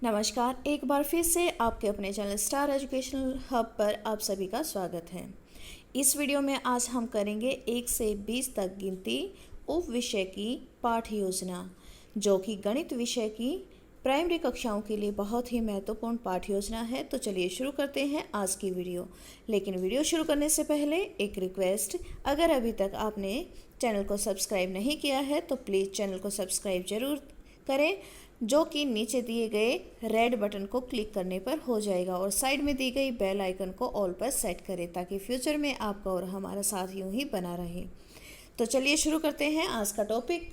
नमस्कार, एक बार फिर से आपके अपने चैनल स्टार एजुकेशनल हब पर आप सभी का स्वागत है। इस वीडियो में आज हम करेंगे 1 से 20 तक गिनती उप विषय की पाठ्य योजना, जो कि गणित विषय की प्राइमरी कक्षाओं के लिए बहुत ही महत्वपूर्ण पाठ्य योजना है। तो चलिए शुरू करते हैं आज की वीडियो। लेकिन वीडियो शुरू करने से पहले एक रिक्वेस्ट, अगर अभी तक आपने चैनल को सब्सक्राइब नहीं किया है तो प्लीज़ चैनल को सब्सक्राइब जरूर करें, जो कि नीचे दिए गए रेड बटन को क्लिक करने पर हो जाएगा, और साइड में दी गई बेल आइकन को ऑल पर सेट करें ताकि फ्यूचर में आपका और हमारा साथ यूं ही बना रहे। तो चलिए शुरू करते हैं आज का टॉपिक।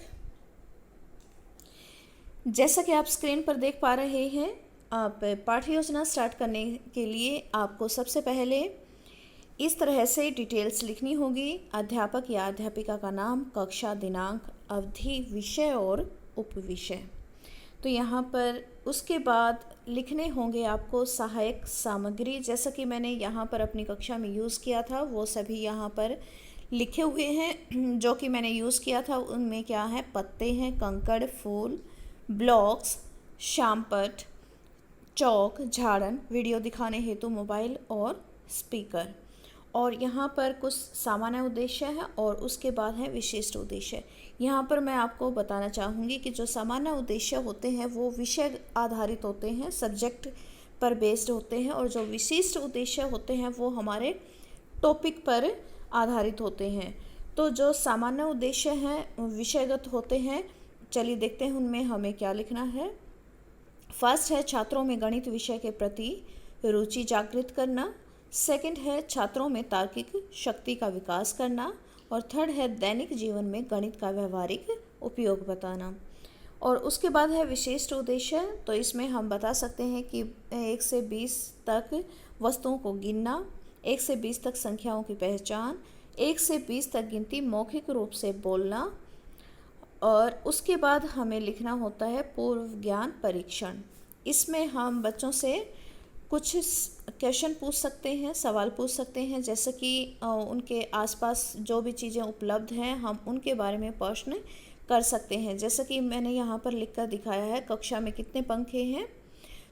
जैसा कि आप स्क्रीन पर देख पा रहे हैं, आप पाठ्य योजना स्टार्ट करने के लिए आपको सबसे पहले इस तरह से डिटेल्स लिखनी होगी। अध्यापक या अध्यापिका का नाम, कक्षा, दिनांक, अवधि, विषय और उपविषय। तो यहाँ पर उसके बाद लिखने होंगे आपको सहायक सामग्री, जैसा कि मैंने यहाँ पर अपनी कक्षा में यूज़ किया था वो सभी यहाँ पर लिखे हुए हैं। जो कि मैंने यूज़ किया था उनमें क्या है, पत्ते हैं, कंकड़, फूल, ब्लॉक्स, शामपट, चौक, झाड़न, वीडियो दिखाने हेतु मोबाइल और स्पीकर। और यहाँ पर कुछ सामान्य उद्देश्य है और उसके बाद है विशिष्ट उद्देश्य। यहाँ पर मैं आपको बताना चाहूँगी कि जो सामान्य उद्देश्य होते हैं वो विषय आधारित होते हैं, सब्जेक्ट पर बेस्ड होते हैं, और जो विशिष्ट उद्देश्य होते हैं वो हमारे टॉपिक पर आधारित होते हैं। तो जो सामान्य उद्देश्य हैं विषयगत होते हैं, चलिए देखते हैं उनमें हमें क्या लिखना है। फर्स्ट है छात्रों में गणित विषय के प्रति रुचि जागृत करना। सेकंड है छात्रों में तार्किक शक्ति का विकास करना। और थर्ड है दैनिक जीवन में गणित का व्यवहारिक उपयोग बताना। और उसके बाद है विशिष्ट उद्देश्य। तो इसमें हम बता सकते हैं कि 1 से 20 तक वस्तुओं को गिनना, 1 से 20 तक संख्याओं की पहचान, 1 से 20 तक गिनती मौखिक रूप से बोलना। और उसके बाद हमें लिखना होता है पूर्व ज्ञान परीक्षण। इसमें हम बच्चों से कुछ क्वेश्चन पूछ सकते हैं, सवाल पूछ सकते हैं, जैसे कि उनके आसपास जो भी चीज़ें उपलब्ध हैं हम उनके बारे में प्रश्न कर सकते हैं। जैसे कि मैंने यहाँ पर लिख कर दिखाया है, कक्षा में कितने पंखे हैं।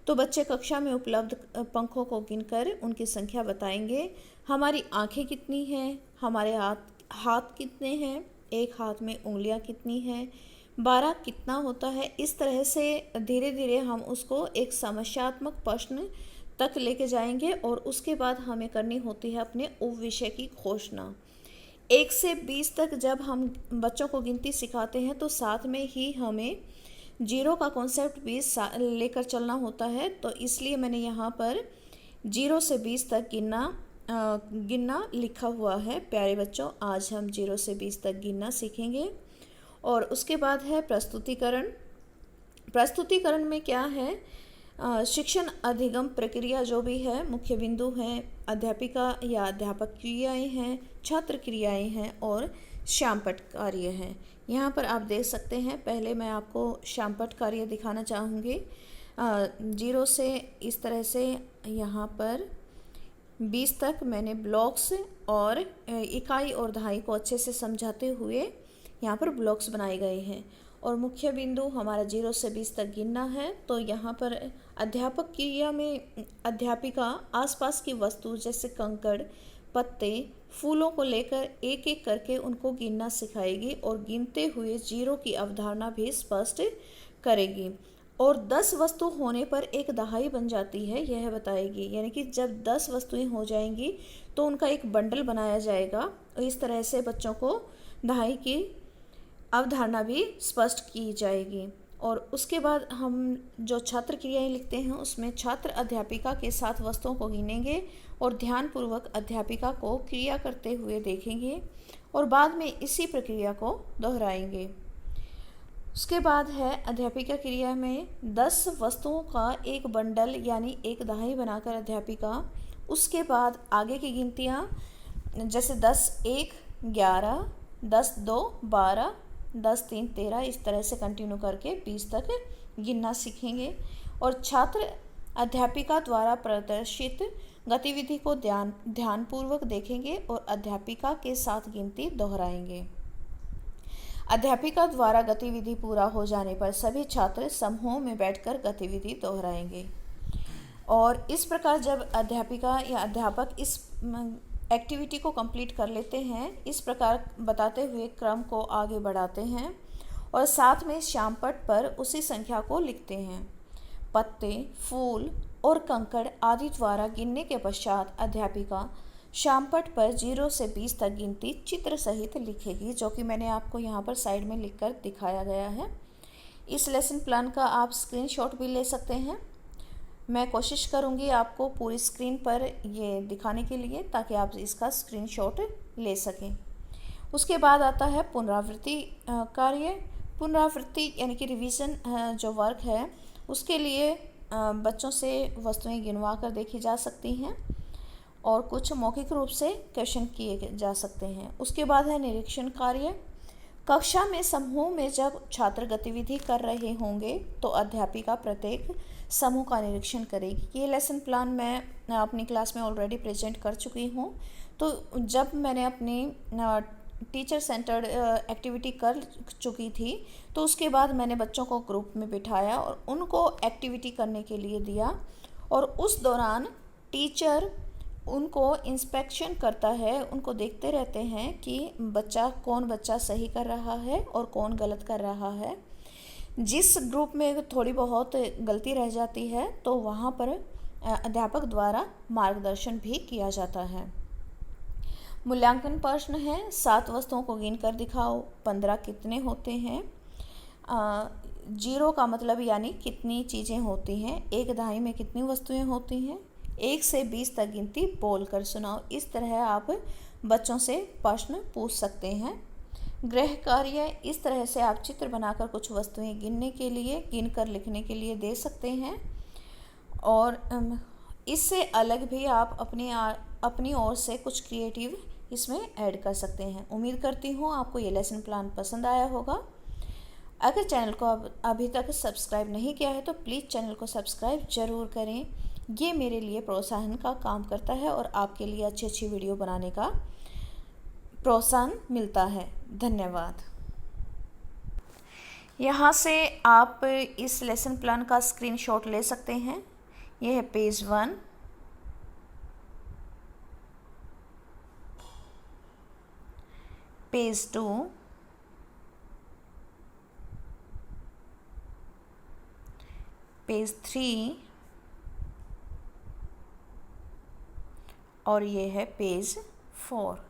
तो बच्चे कक्षा में उपलब्ध पंखों को गिनकर उनकी संख्या बताएंगे। हमारी आँखें कितनी हैं, हमारे हाथ कितने हैं, एक हाथ में उंगलियां कितनी हैं, 12 कितना होता है। इस तरह से धीरे धीरे हम उसको एक समस्यात्मक प्रश्न तक लेके जाएंगे। और उसके बाद हमें करनी होती है अपने उप विषय की घोषणा। 1 से 20 तक जब हम बच्चों को गिनती सिखाते हैं तो साथ में ही हमें जीरो का कॉन्सेप्ट भी लेकर चलना होता है। तो इसलिए मैंने यहाँ पर 0 से 20 तक गिनना लिखा हुआ है। प्यारे बच्चों, आज हम 0 से 20 तक गिनना सीखेंगे। और उसके बाद है प्रस्तुतिकरण। प्रस्तुतिकरण में क्या है, शिक्षण अधिगम प्रक्रिया जो भी है, मुख्य बिंदु हैं, अध्यापिका या अध्यापक क्रियाएं हैं, छात्र क्रियाएं हैं और शामपट कार्य हैं। यहाँ पर आप देख सकते हैं, पहले मैं आपको शामपट कार्य दिखाना चाहूँगी। 0 से इस तरह से यहाँ पर 20 तक मैंने ब्लॉक्स और इकाई और दहाई को अच्छे से समझाते हुए यहाँ पर ब्लॉक्स बनाए गए हैं। और मुख्य बिंदु हमारा 0 से 20 तक गिनना है। तो यहाँ पर अध्यापक क्रिया में अध्यापिका आसपास की वस्तु जैसे कंकड़, पत्ते, फूलों को लेकर एक एक करके उनको गिनना सिखाएगी और गिनते हुए 0 की अवधारणा भी स्पष्ट करेगी। और 10 वस्तु होने पर एक दहाई बन जाती है, यह बताएगी। यानी कि जब 10 वस्तुएं हो जाएंगी तो उनका एक बंडल बनाया जाएगा। इस तरह से बच्चों को दहाई की अवधारणा भी स्पष्ट की जाएगी। और उसके बाद हम जो छात्र क्रियाएं लिखते हैं उसमें छात्र अध्यापिका के साथ वस्तुओं को गिनेंगे और ध्यानपूर्वक अध्यापिका को क्रिया करते हुए देखेंगे और बाद में इसी प्रक्रिया को दोहराएंगे। उसके बाद है अध्यापिका क्रिया में 10 वस्तुओं का एक बंडल यानी एक दहाई बनाकर अध्यापिका, उसके बाद आगे की गिनतियाँ जैसे 10 1 11, 10 2 12, 10 3 13, इस तरह से कंटिन्यू करके 20 तक गिनना सीखेंगे। और छात्र अध्यापिका द्वारा प्रदर्शित गतिविधि को ध्यानपूर्वक देखेंगे और अध्यापिका के साथ गिनती दोहराएंगे। अध्यापिका द्वारा गतिविधि पूरा हो जाने पर सभी छात्र समूह में बैठकर गतिविधि दोहराएंगे। और इस प्रकार जब अध्यापिका या अध्यापक इस एक्टिविटी को कंप्लीट कर लेते हैं, इस प्रकार बताते हुए क्रम को आगे बढ़ाते हैं और साथ में श्यामपट्ट पर उसी संख्या को लिखते हैं। पत्ते, फूल और कंकड़ आदि द्वारा गिनने के पश्चात अध्यापिका श्यामपट्ट पर 0 से 20 तक गिनती चित्र सहित लिखेगी, जो कि मैंने आपको यहाँ पर साइड में लिखकर दिखाया गया है। इस लेसन प्लान का आप स्क्रीनशॉट भी ले सकते हैं। मैं कोशिश करूँगी आपको पूरी स्क्रीन पर ये दिखाने के लिए, ताकि आप इसका स्क्रीनशॉट ले सकें। उसके बाद आता है पुनरावृत्ति कार्य। पुनरावृत्ति यानी कि रिवीजन जो वर्क है, उसके लिए बच्चों से वस्तुएं गिनवा कर देखी जा सकती हैं और कुछ मौखिक रूप से क्वेश्चन किए जा सकते हैं। उसके बाद है निरीक्षण कार्य। कक्षा में समूह में जब छात्र गतिविधि कर रहे होंगे तो अध्यापिका प्रत्येक समूह का निरीक्षण करेगी। ये लेसन प्लान मैं अपनी क्लास में ऑलरेडी प्रेजेंट कर चुकी हूँ। तो जब मैंने अपनी टीचर सेंटर्ड एक्टिविटी कर चुकी थी, तो उसके बाद मैंने बच्चों को ग्रुप में बिठाया और उनको एक्टिविटी करने के लिए दिया, और उस दौरान टीचर उनको इंस्पेक्शन करता है, उनको देखते रहते हैं कि कौन बच्चा सही कर रहा है और कौन गलत कर रहा है। जिस ग्रुप में थोड़ी बहुत गलती रह जाती है तो वहाँ पर अध्यापक द्वारा मार्गदर्शन भी किया जाता है। मूल्यांकन प्रश्न है, 7 वस्तुओं को गिन कर दिखाओ, 15 कितने होते हैं। 0 का मतलब यानी कितनी चीज़ें होती हैं, एक दहाई में कितनी वस्तुएं होती हैं। 1 से 20 तक गिनती बोल कर सुनाओ। इस तरह आप बच्चों से प्रश्न पूछ सकते हैं। गृह कार्य, इस तरह से आप चित्र बनाकर कुछ वस्तुएं गिन कर लिखने के लिए दे सकते हैं। और इससे अलग भी आप अपनी ओर से कुछ क्रिएटिव इसमें ऐड कर सकते हैं। उम्मीद करती हूँ आपको ये लेसन प्लान पसंद आया होगा। अगर चैनल को अभी तक सब्सक्राइब नहीं किया है तो प्लीज़ चैनल को सब्सक्राइब ज़रूर करें। ये मेरे लिए प्रोत्साहन का काम करता है और आपके लिए अच्छी वीडियो बनाने का प्रोत्साहन मिलता है। धन्यवाद। यहाँ से आप इस लेसन प्लान का स्क्रीनशॉट ले सकते हैं। यह है पेज 1, पेज 2, पेज 3 और ये है पेज 4।